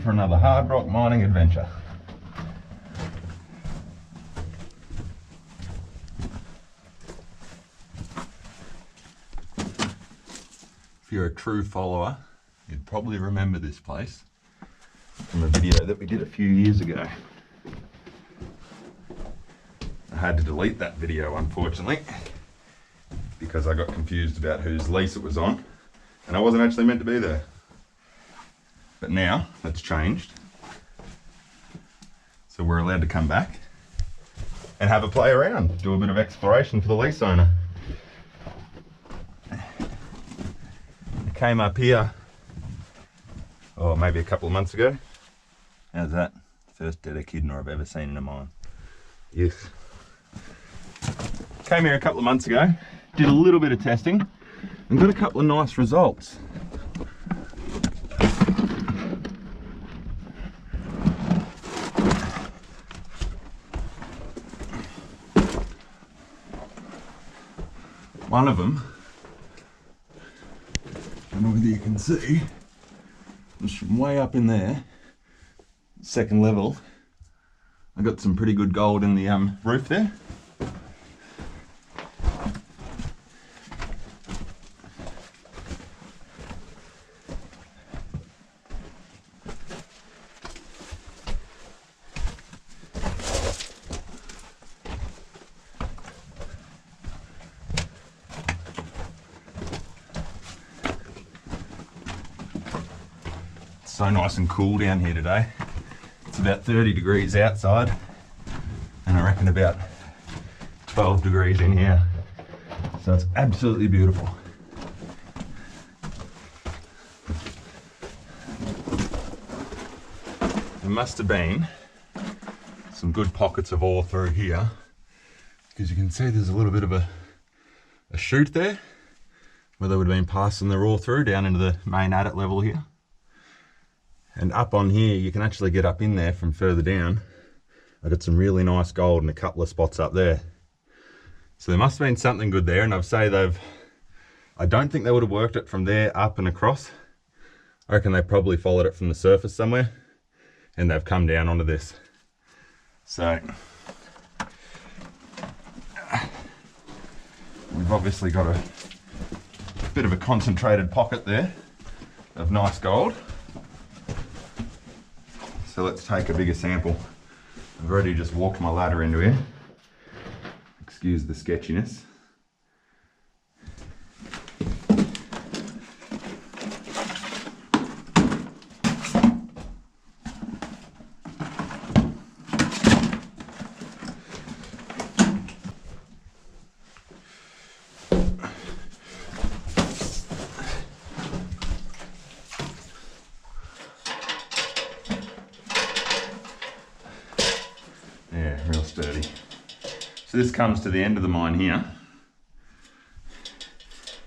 for another hard rock mining adventure. If you're a true follower, you'd probably remember this place from a video that we did a few years ago. I had to delete that video, unfortunately, because I got confused about whose lease it was on, and I wasn't actually meant to be there. But now that's changed, so we're allowed to come back and have a play around, do a bit of exploration for the lease owner. I came up here, maybe a couple of months ago. How's that? First dead echidna I've ever seen in a mine. Yes. Came here a couple of months ago, did a little bit of testing, and got a couple of nice results. One of them, I don't know whether you can see, was from way up in there, second level. I got some pretty good gold in the roof there. So nice and cool down here today. It's about 30 degrees outside and I reckon about 12 degrees in here. So it's absolutely beautiful. There must have been some good pockets of ore through here, because you can see there's a little bit of a chute there where they would have been passing their ore through down into the main adit level here. And up on here, you can actually get up in there from further down. I got some really nice gold in a couple of spots up there. So there must have been something good there, and I don't think they would have worked it from there up and across. I reckon they probably followed it from the surface somewhere, and they've come down onto this. So, we've obviously got a bit of a concentrated pocket there of nice gold. So let's take a bigger sample. I've already just walked my ladder into here. Excuse the sketchiness. Real sturdy. So this comes to the end of the mine here.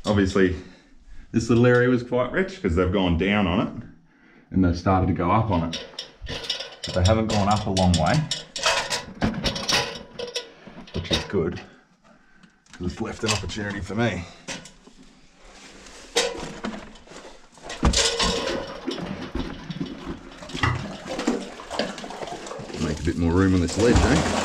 Obviously this little area was quite rich because they've gone down on it and they've started to go up on it, but they haven't gone up a long way, which is good because it's left an opportunity for me. Make a bit more room on this ledge, eh?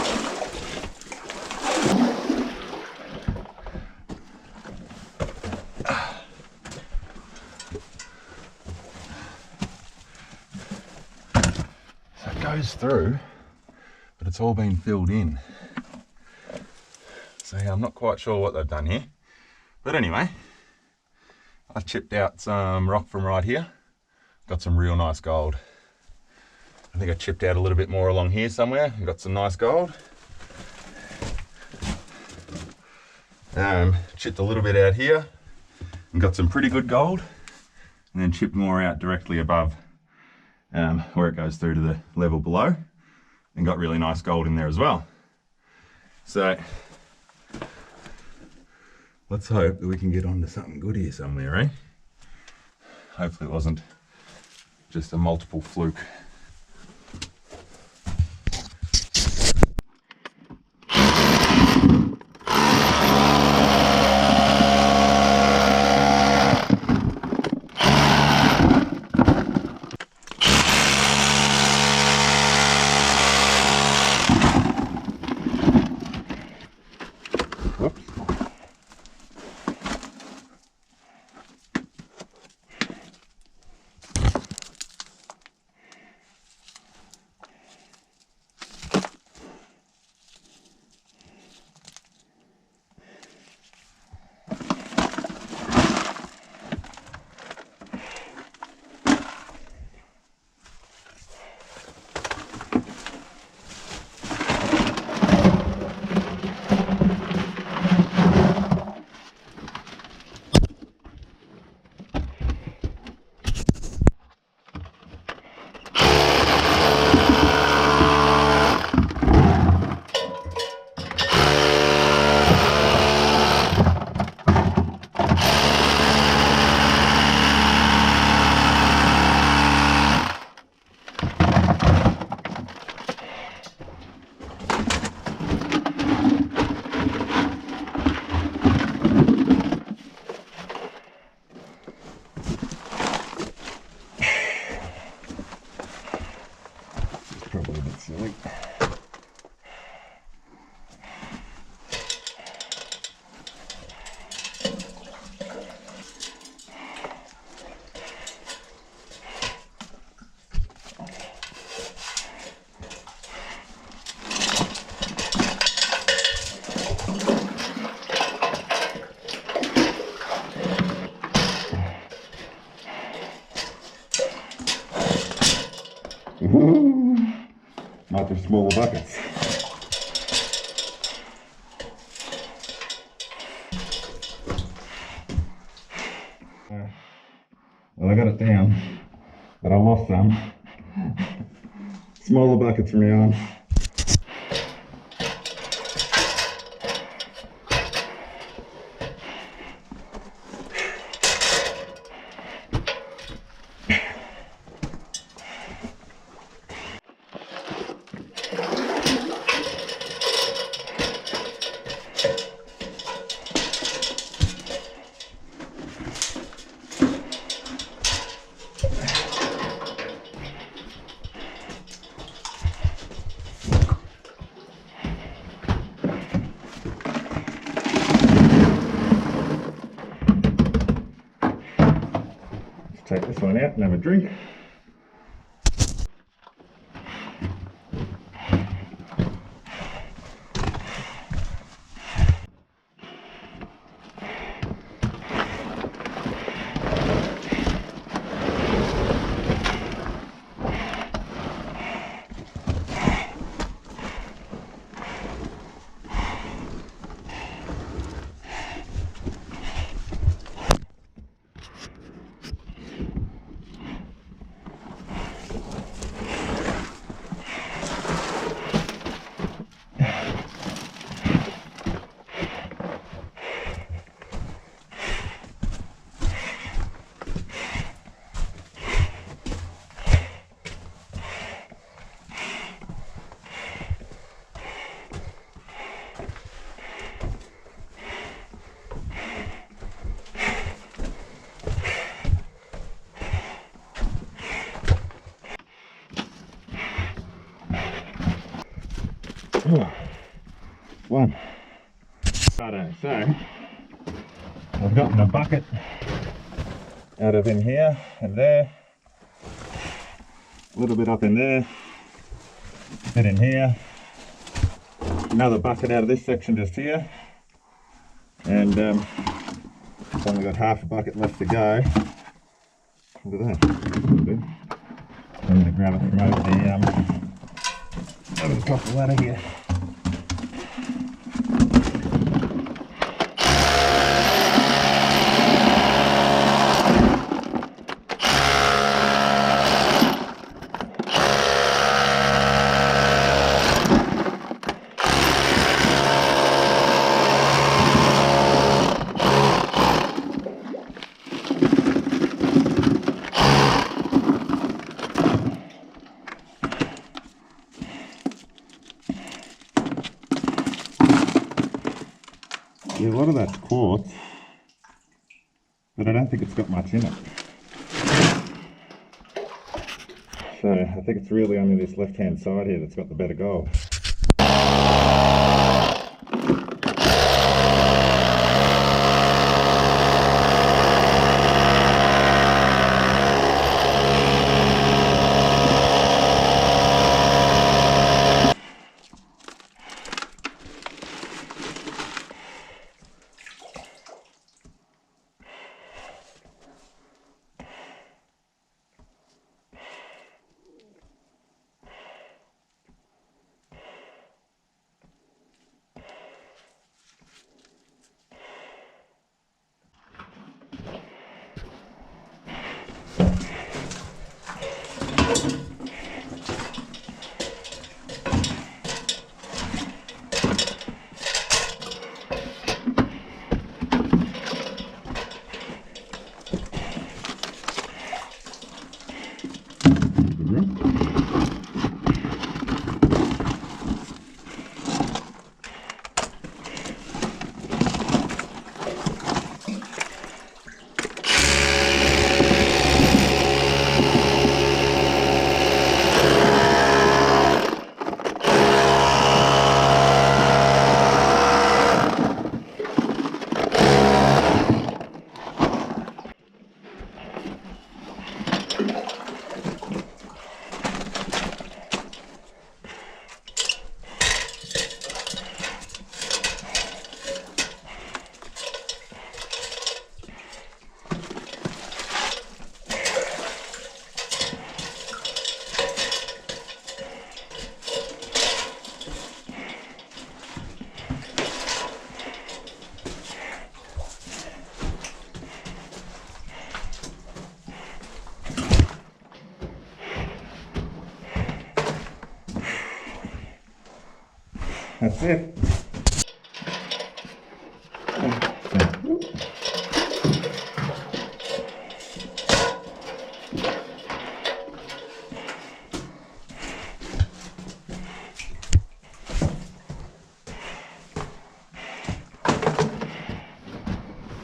So it goes through, but it's all been filled in. So yeah, I'm not quite sure what they've done here. But anyway, I've chipped out some rock from right here. Got some real nice gold. I think I chipped out a little bit more along here somewhere and got some nice gold. Chipped a little bit out here and got some pretty good gold, and then chipped more out directly above where it goes through to the level below, and got really nice gold in there as well. So let's hope that we can get onto something good here somewhere, eh? Hopefully it wasn't just a multiple fluke. for smaller buckets. Well, I got it down, but I lost some. Smaller buckets from now on. Take this one out and have a drink. One. Righto, so I've gotten a bucket out of in here and there, a little bit up in there, a bit in here, another bucket out of this section just here, and I've only got half a bucket left to go. Look at that. I'm going to grab it from over the top of the ladder here. Yeah, a lot of that's quartz, but I don't think it's got much in it. So I think it's really only this left-hand side here that's got the better gold. That's it.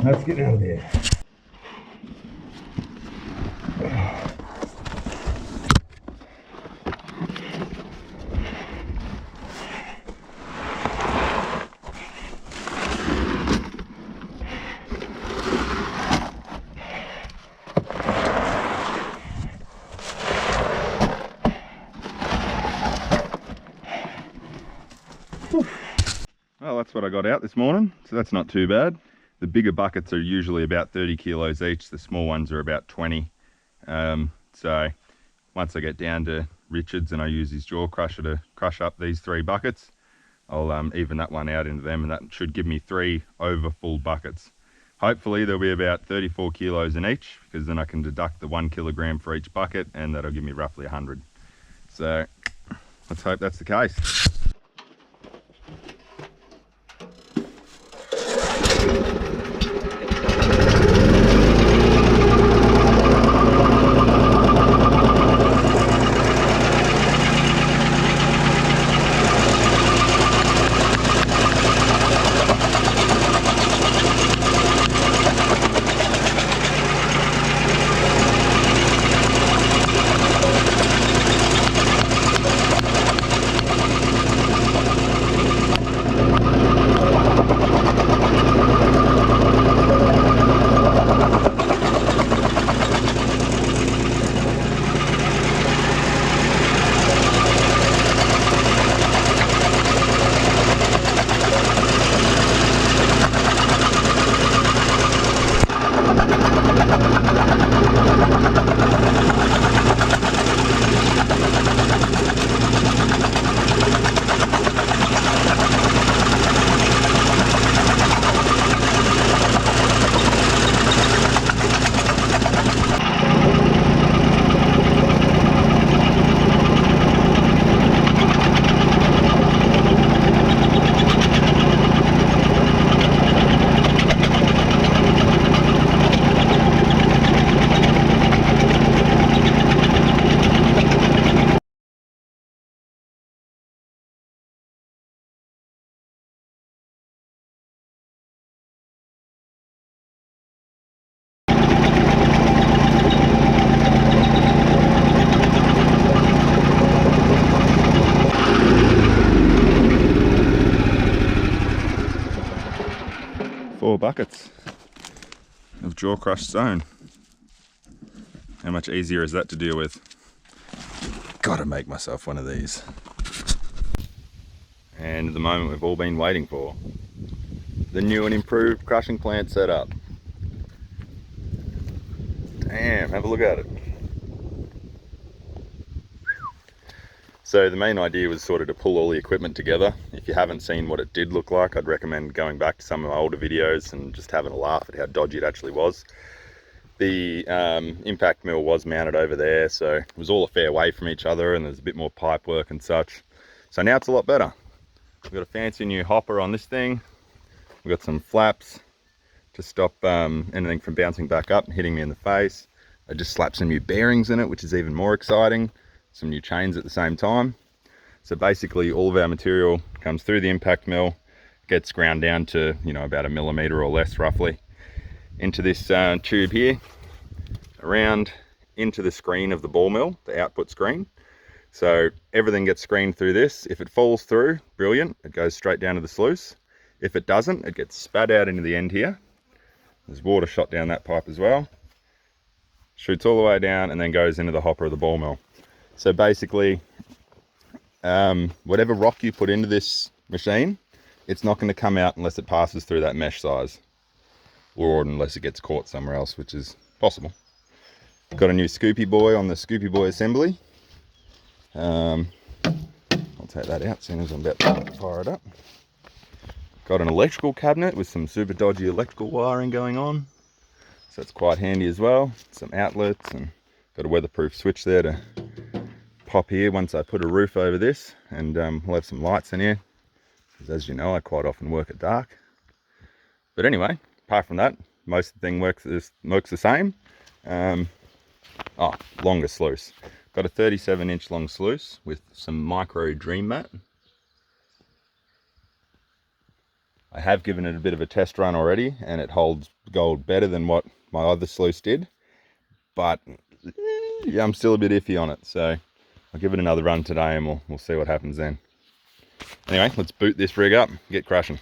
Let's get out of there. Well, that's what I got out this morning, so that's not too bad. The bigger buckets are usually about 30 kilos each, the small ones are about 20. So once I get down to Richard's and I use his jaw crusher to crush up these 3 buckets, I'll even that one out into them, and that should give me 3 over full buckets. Hopefully there'll be about 34 kilos in each, because then I can deduct the 1 kilogram for each bucket, and that'll give me roughly 100. So let's hope that's the case. Buckets of jaw crushed stone. How much easier is that to deal with? Gotta make myself one of these. And the moment we've all been waiting for. The new and improved crushing plant setup. Damn, have a look at it. So the main idea was sort of to pull all the equipment together. If you haven't seen what it did look like, I'd recommend going back to some of my older videos and just having a laugh at how dodgy it actually was. The impact mill was mounted over there, so it was all a fair way from each other, and there's a bit more pipe work and such. So now it's a lot better. We've got a fancy new hopper on this thing. We've got some flaps to stop anything from bouncing back up and hitting me in the face. I just slapped some new bearings in it, which is even more exciting. Some new chains at the same time. So basically all of our material comes through the impact mill, gets ground down to, you know, about 1 millimeter or less roughly, into this tube here, around into the screen of the ball mill, the output screen. So everything gets screened through this. If it falls through, brilliant, it goes straight down to the sluice. If it doesn't, it gets spat out into the end here. There's water shot down that pipe as well. Shoots all the way down and then goes into the hopper of the ball mill. So basically, whatever rock you put into this machine, it's not going to come out unless it passes through that mesh size, or unless it gets caught somewhere else, which is possible. Got a new Scoopy Boy on the Scoopy Boy assembly. I'll take that out as soon as I'm about to fire it up. Got an electrical cabinet with some super dodgy electrical wiring going on, so it's quite handy as well. Some outlets, and got a weatherproof switch there to pop here once I put a roof over this, and we'll have some lights in here. because as you know, I quite often work at dark. But anyway, apart from that, most of the thing works the same. Longer sluice. Got a 37-inch long sluice with some micro Dream Mat. I have given it a bit of a test run already, and it holds gold better than what my other sluice did. But yeah, I'm still a bit iffy on it, so I'll give it another run today, and we'll see what happens then. Anyway, let's boot this rig up, get crushing.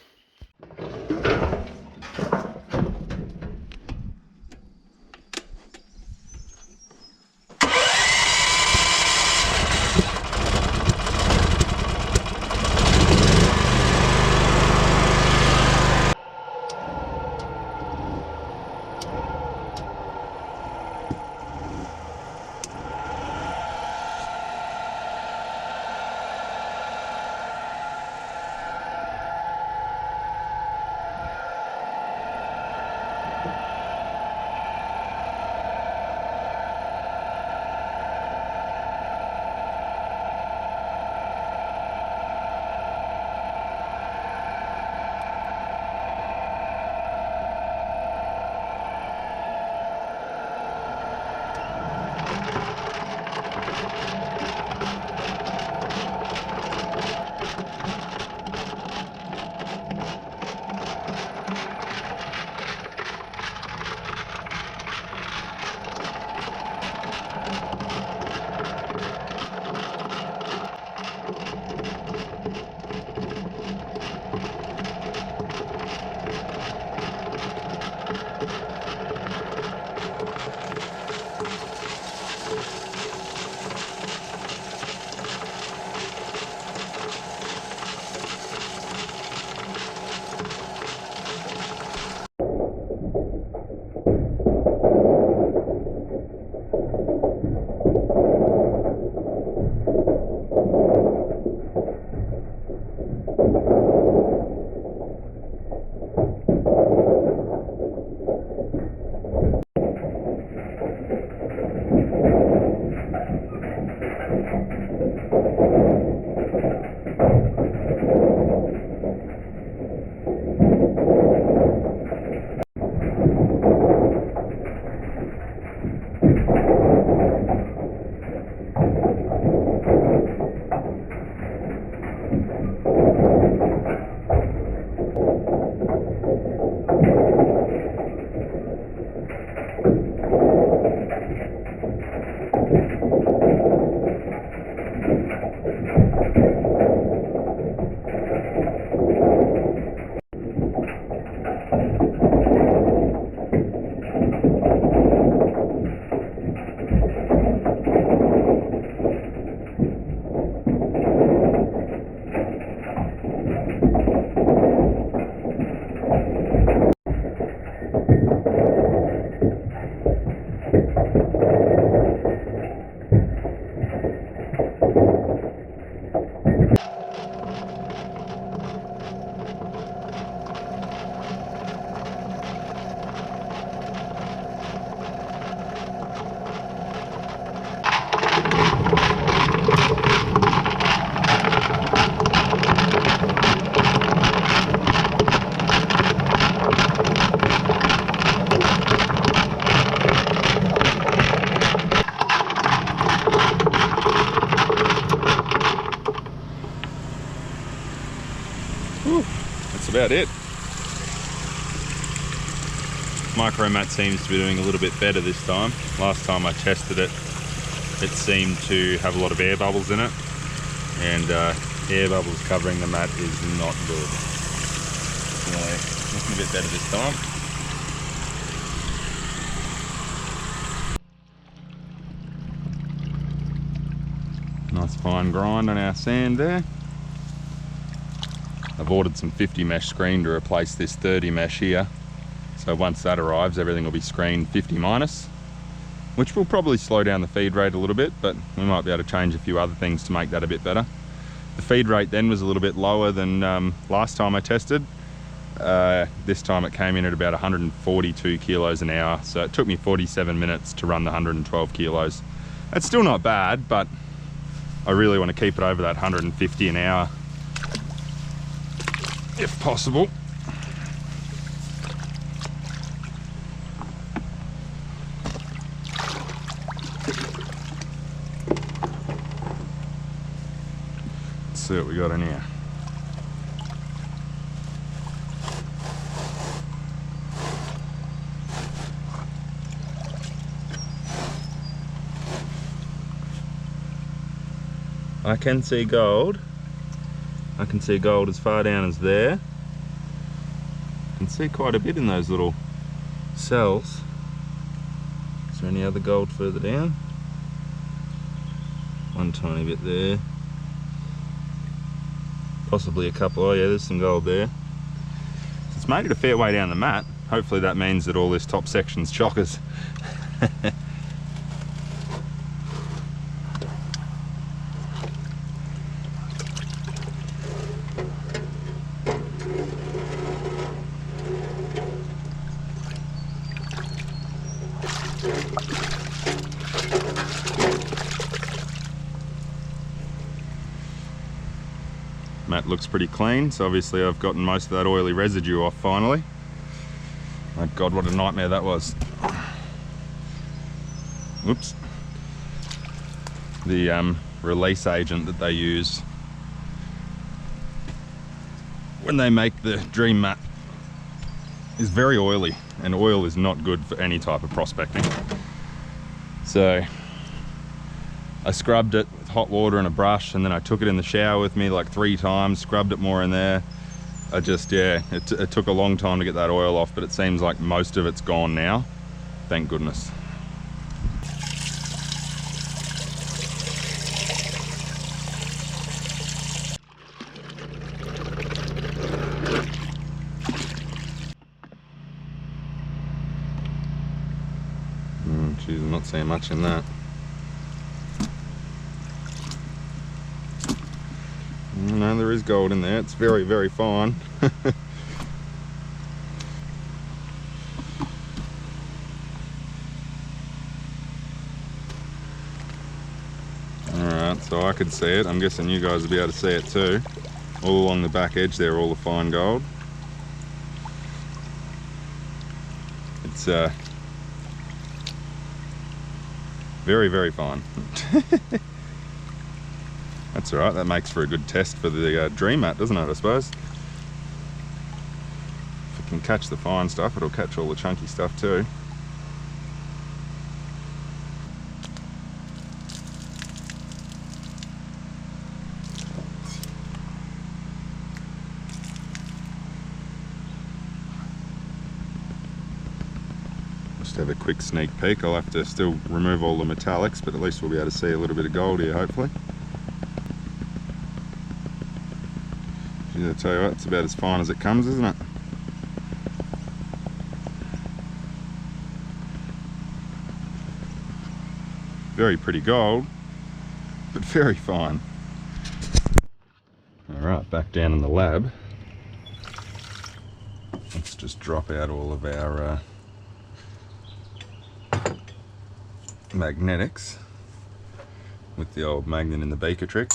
That's about it. Micromat seems to be doing a little bit better this time. Last time I tested it, it seemed to have a lot of air bubbles in it, and air bubbles covering the mat is not good. So, looking a bit better this time. Nice fine grind on our sand there. I've ordered some 50 mesh screen to replace this 30 mesh here. So once that arrives, everything will be screened 50 minus, which will probably slow down the feed rate a little bit, but we might be able to change a few other things to make that a bit better. The feed rate then was a little bit lower than last time I tested. This time it came in at about 142 kilos an hour. So it took me 47 minutes to run the 112 kilos. That's still not bad, but I really want to keep it over that 150 an hour if possible. Let's see what we got in here. I can see gold. I can see gold as far down as there. I can see quite a bit in those little cells. Is there any other gold further down? One tiny bit there. Possibly a couple. Oh yeah, there's some gold there. So it's made it a fair way down the mat. Hopefully that means that all this top section's chockers. Mat looks pretty clean, so obviously I've gotten most of that oily residue off finally. My God, what a nightmare that was. Oops. The release agent that they use when they make the Dream mat is very oily, and oil is not good for any type of prospecting. So I scrubbed it with hot water and a brush, and then I took it in the shower with me like 3 times, scrubbed it more in there. I just, yeah, it took a long time to get that oil off, but it seems like most of it's gone now. Thank goodness. Geez, I'm not seeing much in that. No, there is gold in there. It's very, very fine. Alright, so I could see it. I'm guessing you guys will be able to see it too. All along the back edge there, all the fine gold. It's very, very fine. That's alright, that makes for a good test for the Dream mat, doesn't it, I suppose? If it can catch the fine stuff, it'll catch all the chunky stuff too. Just have a quick sneak peek. I'll have to still remove all the metallics, but at least we'll be able to see a little bit of gold here, hopefully. I tell you what, it's about as fine as it comes, isn't it? Very pretty gold, but very fine. Alright, back down in the lab. Let's just drop out all of our magnetics with the old magnet in the beaker trick.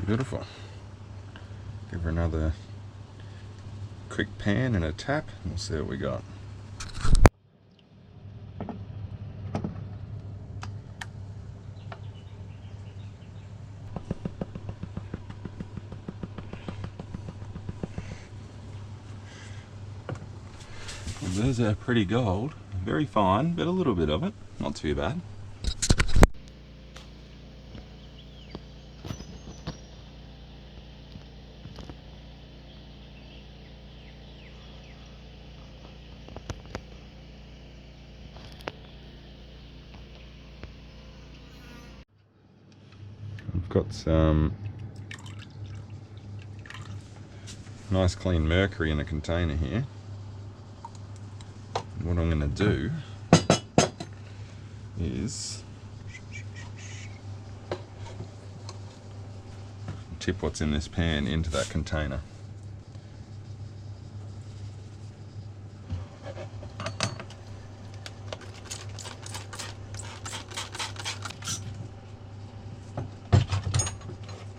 Beautiful. Give her another quick pan and a tap, and we'll see what we got. Well, there's our pretty gold. Very fine, but a little bit of it. Not too bad. got some nice clean mercury in a container here. What I'm going to do is tip what's in this pan into that container.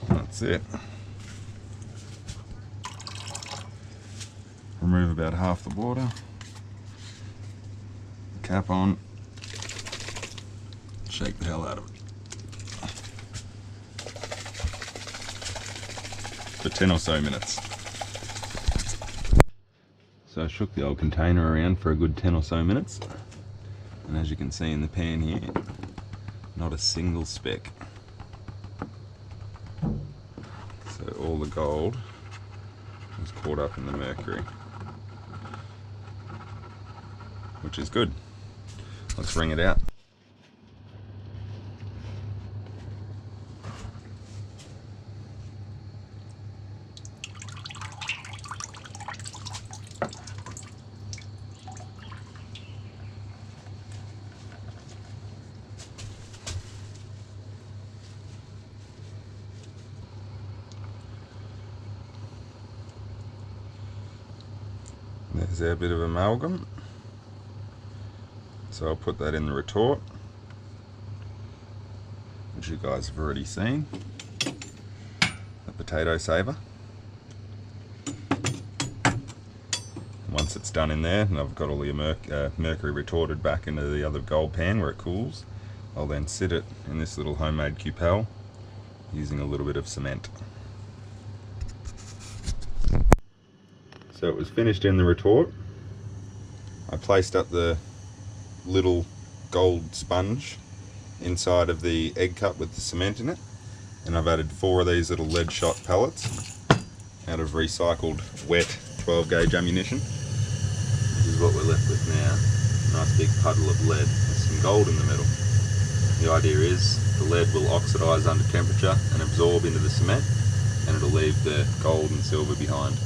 That's it. Remove about half the water. Cap on. Shake the hell out of it. For 10 or so minutes. So I shook the old container around for a good 10 or so minutes. And as you can see in the pan here, not a single speck. So all the gold was caught up in the mercury, which is good. Let's wring it out. There's our bit of amalgam. So I'll put that in the retort, which you guys have already seen, the potato saver. Once it's done in there, and I've got all the mercury retorted back into the other gold pan where it cools, I'll then sit it in this little homemade cupel using a little bit of cement. So it was finished in the retort. I placed up the little gold sponge inside of the egg cup with the cement in it, and I've added 4 of these little lead shot pellets out of recycled wet 12 gauge ammunition. This is what we're left with now. Nice big puddle of lead with some gold in the middle. The idea is the lead will oxidise under temperature and absorb into the cement, and it'll leave the gold and silver behind.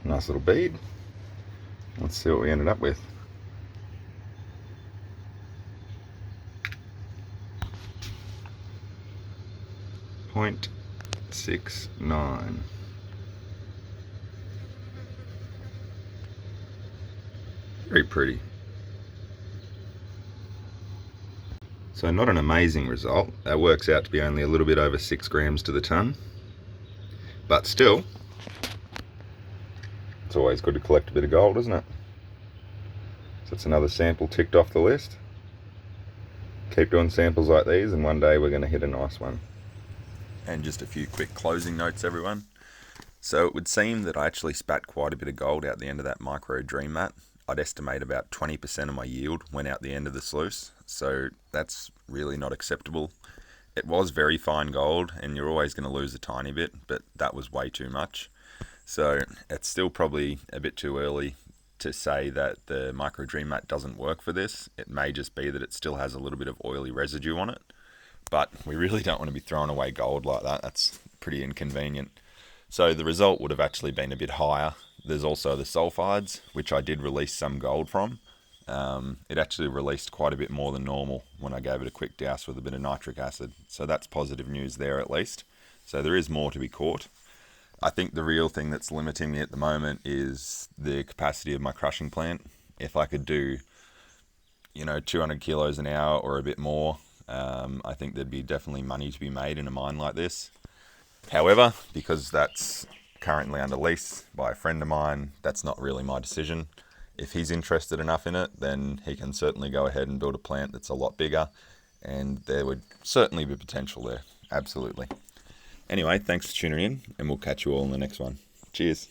Nice little bead. Let's see what we ended up with. .69. Very pretty. So not an amazing result. That works out to be only a little bit over 6 grams to the ton. But still, it's always good to collect a bit of gold, isn't it? So it's another sample ticked off the list. Keep doing samples like these and one day we're going to hit a nice one. And just a few quick closing notes, everyone. So it would seem that I actually spat quite a bit of gold out the end of that micro dream mat. I'd estimate about 20% of my yield went out the end of the sluice, so that's really not acceptable. It was very fine gold, and you're always going to lose a tiny bit, but that was way too much. So it's still probably a bit too early to say that the Micro Dream Mat doesn't work for this. It may just be that it still has a little bit of oily residue on it. But we really don't want to be throwing away gold like that. That's pretty inconvenient. So the result would have actually been a bit higher. There's also the sulfides, which I did release some gold from. It actually released quite a bit more than normal when I gave it a quick douse with a bit of nitric acid. So that's positive news there at least. So there is more to be caught. I think the real thing that's limiting me at the moment is the capacity of my crushing plant. If I could do, 200 kilos an hour or a bit more, I think there'd be definitely money to be made in a mine like this. However, because that's currently under lease by a friend of mine, that's not really my decision. If he's interested enough in it, then he can certainly go ahead and build a plant that's a lot bigger, and there would certainly be potential there. Absolutely. Anyway, thanks for tuning in, and we'll catch you all in the next one. Cheers.